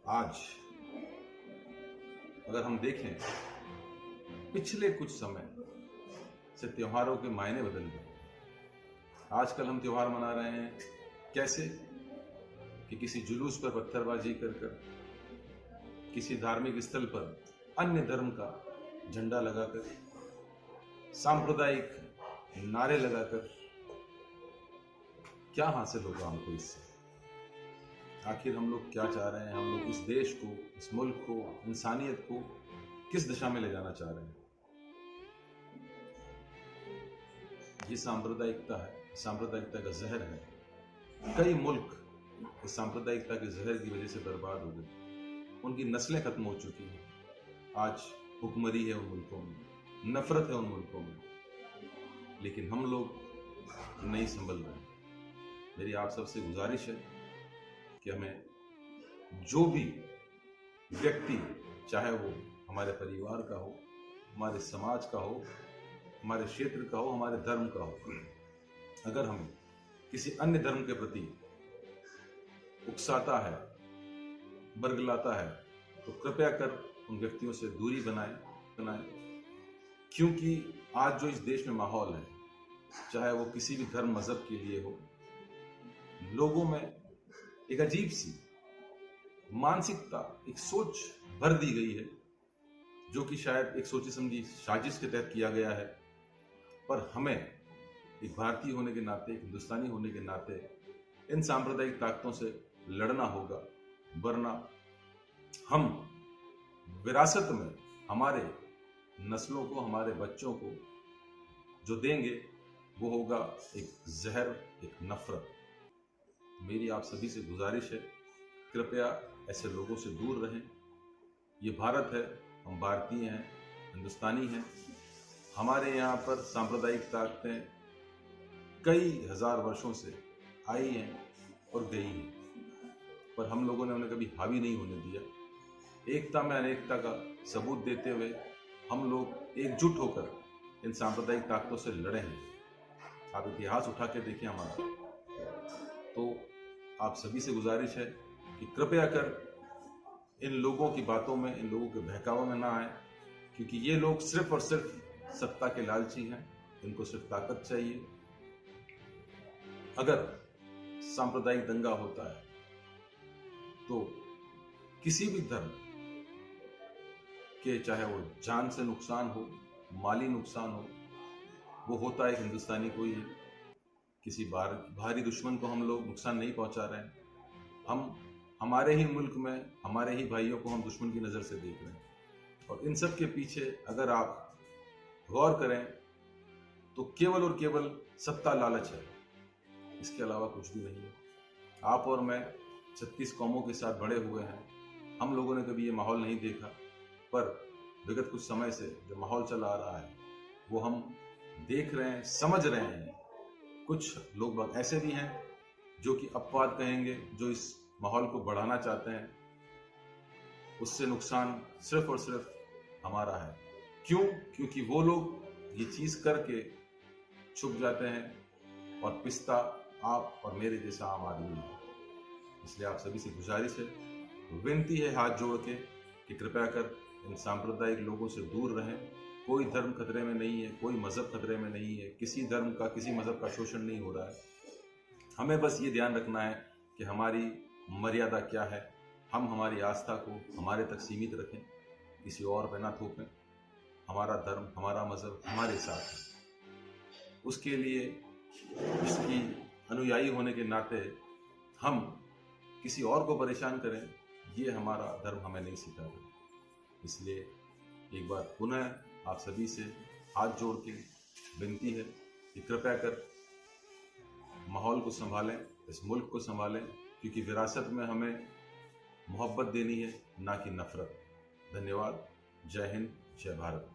आज अगर हम देखें पिछले कुछ समय से त्योहारों के मायने बदल गए। आजकल हम त्योहार मना रहे हैं कैसे कि किसी जुलूस पर पत्थरबाजी कर कर, किसी धार्मिक स्थल पर अन्य धर्म का झंडा लगाकर, सांप्रदायिक नारे लगाकर क्या हासिल होगा हमको इससे? आखिर हम लोग क्या चाह रहे हैं? हम लोग इस देश को, इस मुल्क को, इंसानियत को किस दिशा में ले जाना चाह रहे हैं? ये सांप्रदायिकता है, सांप्रदायिकता का जहर है। कई मुल्क इस सांप्रदायिकता के जहर की वजह से बर्बाद हो गए, उनकी नस्लें खत्म हो चुकी हैं। आज भुखमरी है उन मुल्कों में, नफरत है उन मुल्कों में, लेकिन हम लोग नहीं संभल रहे हैं। मेरी आप सबसे गुजारिश है कि हमें जो भी व्यक्ति, चाहे वो हमारे परिवार का हो, हमारे समाज का हो, हमारे क्षेत्र का हो, हमारे धर्म का हो, अगर हमें किसी अन्य धर्म के प्रति उकसाता है, बरगलाता है, तो कृपया कर उन व्यक्तियों से दूरी बनाए। क्योंकि आज जो इस देश में माहौल है, चाहे वो किसी भी धर्म मजहब के लिए हो, लोगों में एक अजीब सी मानसिकता, एक सोच भर दी गई है, जो कि शायद एक सोची समझी साजिश के तहत किया गया है। पर हमें एक भारतीय होने के नाते, एक हिंदुस्तानी होने के नाते इन सांप्रदायिक ताकतों से लड़ना होगा, वरना हम विरासत में हमारे नस्लों को, हमारे बच्चों को जो देंगे वो होगा एक जहर, एक नफरत। मेरी आप सभी से गुजारिश है, कृपया ऐसे लोगों से दूर रहें। ये भारत है, हम भारतीय हैं, हिंदुस्तानी हैं। हमारे यहाँ पर सांप्रदायिक ताकतें कई हजार वर्षों से आई हैं और गई हैं, पर हम लोगों ने उन्हें कभी हावी नहीं होने दिया। एकता में अनेकता का सबूत देते हुए हम लोग एकजुट होकर इन सांप्रदायिक ताकतों से लड़े हैं। आप इतिहास उठा के देखिए हमारा। तो आप सभी से गुजारिश है कि कृपया कर इन लोगों की बातों में, इन लोगों के बहकावे में ना आए, क्योंकि ये लोग सिर्फ और सिर्फ सत्ता के लालची हैं। इनको सिर्फ ताकत चाहिए। अगर सांप्रदायिक दंगा होता है तो किसी भी धर्म के, चाहे वो जान से नुकसान हो, माली नुकसान हो, वो होता है हिंदुस्तानी को ही है। किसी बाहरी दुश्मन को हम लोग नुकसान नहीं पहुंचा रहे हैं। हम हमारे ही मुल्क में हमारे ही भाइयों को हम दुश्मन की नज़र से देख रहे हैं। और इन सब के पीछे अगर आप गौर करें तो केवल और केवल सत्ता लालच है, इसके अलावा कुछ भी नहीं है। आप और मैं 36 कौमों के साथ बड़े हुए हैं। हम लोगों ने कभी ये माहौल नहीं देखा, पर विगत कुछ समय से जो माहौल चला आ रहा है वो हम देख रहे हैं, समझ रहे हैं। कुछ लोग ऐसे भी हैं जो कि अपवाद कहेंगे, जो इस माहौल को बढ़ाना चाहते हैं। उससे नुकसान सिर्फ और सिर्फ हमारा है। क्यों? क्योंकि वो लोग ये चीज करके छुप जाते हैं और पिसता आप और मेरे जैसा आम आदमी है। इसलिए आप सभी से गुजारिश है, विनती है हाथ जोड़ के कि कृपया कर इन सांप्रदायिक लोगों से दूर रहें। कोई धर्म खतरे में नहीं है, कोई मजहब खतरे में नहीं है, किसी धर्म का, किसी मजहब का शोषण नहीं हो रहा है। हमें बस ये ध्यान रखना है कि हमारी मर्यादा क्या है। हम हमारी आस्था को हमारे तक सीमित रखें, किसी और पे ना थोपें। हमारा धर्म, हमारा मजहब हमारे साथ है। उसके लिए इसकी अनुयायी होने के नाते हम किसी और को परेशान करें, ये हमारा धर्म हमें नहीं सिखाता। इसलिए एक बार पुनः आप सभी से हाथ जोड़ के विनती है कि कृपया कर माहौल को संभालें, इस मुल्क को संभालें, क्योंकि विरासत में हमें मोहब्बत देनी है, ना कि नफरत। धन्यवाद। जय हिंद, जय भारत।